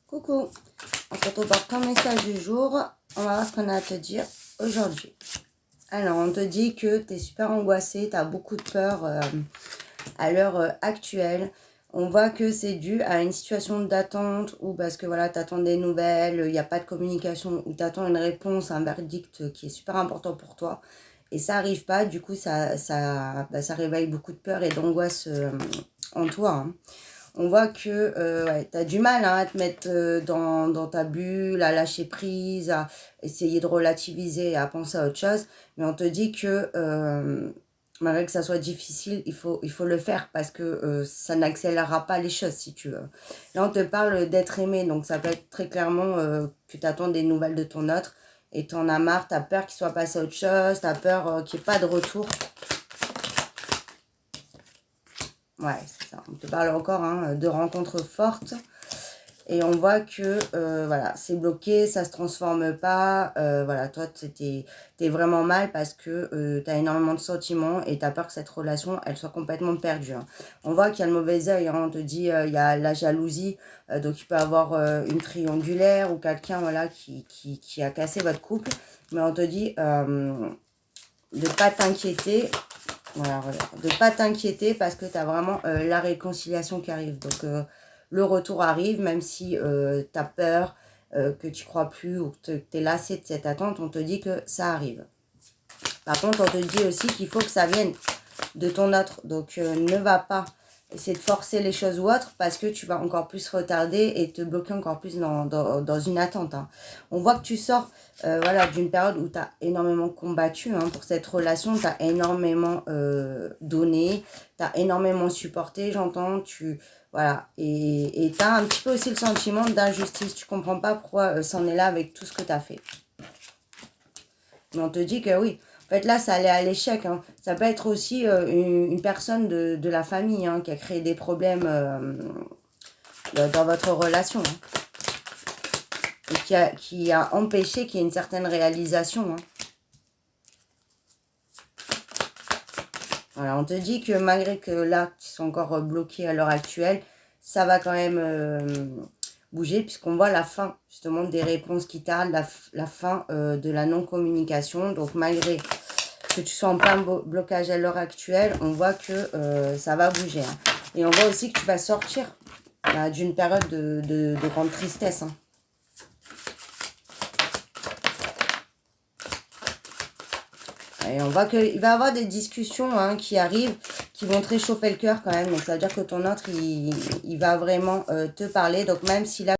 Coucou, on se retrouve pour ton message du jour. On va voir ce qu'on a à te dire aujourd'hui. Alors, on te dit que tu es super angoissé, tu as beaucoup de peur à l'heure actuelle. On voit que c'est dû à une situation d'attente ou parce que voilà, tu attends des nouvelles, il n'y a pas de communication ou tu attends une réponse, un verdict qui est super important pour toi. Et ça n'arrive pas, du coup, ça réveille beaucoup de peur et d'angoisse en toi. Hein. On voit que ouais, tu as du mal hein, à te mettre dans ta bulle, à lâcher prise, à essayer de relativiser, à penser à autre chose. Mais on te dit que malgré que ça soit difficile, il faut le faire parce que ça n'accélérera pas les choses si tu veux. Là, on te parle d'être aimé, donc ça peut être très clairement que tu attends des nouvelles de ton autre et tu en as marre, tu as peur qu'il soit passé à autre chose, tu as peur qu'il n'y ait pas de retour. Ouais, c'est ça. On te parle encore hein, de rencontres fortes. Et on voit que voilà, c'est bloqué, ça ne se transforme pas. Voilà, toi, t'es vraiment mal parce que tu as énormément de sentiments et tu as peur que cette relation, elle soit complètement perdue. Hein. On voit qu'il y a le mauvais œil. Hein, on te dit, il y a la jalousie. Donc, il peut y avoir une triangulaire ou quelqu'un voilà, qui a cassé votre couple. Mais on te dit de ne pas t'inquiéter. Voilà, de ne pas t'inquiéter parce que tu as vraiment la réconciliation qui arrive. Donc, le retour arrive, même si tu as peur, que tu crois plus ou que tu es lassé de cette attente, on te dit que ça arrive. Par contre, on te dit aussi qu'il faut que ça vienne de ton autre. Donc, ne va pas essayer de forcer les choses ou autre parce que tu vas encore plus retarder et te bloquer encore plus dans une attente. Hein. On voit que tu sors voilà, d'une période où tu as énormément combattu hein, pour cette relation, tu as énormément donné, tu as énormément supporté, j'entends, voilà, et tu as un petit peu aussi le sentiment d'injustice, tu comprends pas pourquoi c'en est là avec tout ce que tu as fait. Mais on te dit que oui, en fait, là, ça allait à l'échec. Hein. Ça peut être aussi une personne de la famille hein, qui a créé des problèmes dans votre relation. Hein. Et qui a empêché qu'il y ait une certaine réalisation. Hein. Voilà, on te dit que malgré que là, tu sont encore bloqués à l'heure actuelle, ça va quand même bouger puisqu'on voit la fin justement des réponses qui tardent, la fin de la non-communication. Donc malgré que tu sois en plein blocage à l'heure actuelle, on voit que ça va bouger. Hein. Et on voit aussi que tu vas sortir d'une période de grande tristesse. Hein. Et on voit qu'il va y avoir des discussions hein, qui arrivent, qui vont te réchauffer le cœur quand même. Donc ça veut dire que ton autre, il va vraiment te parler. Donc même si là...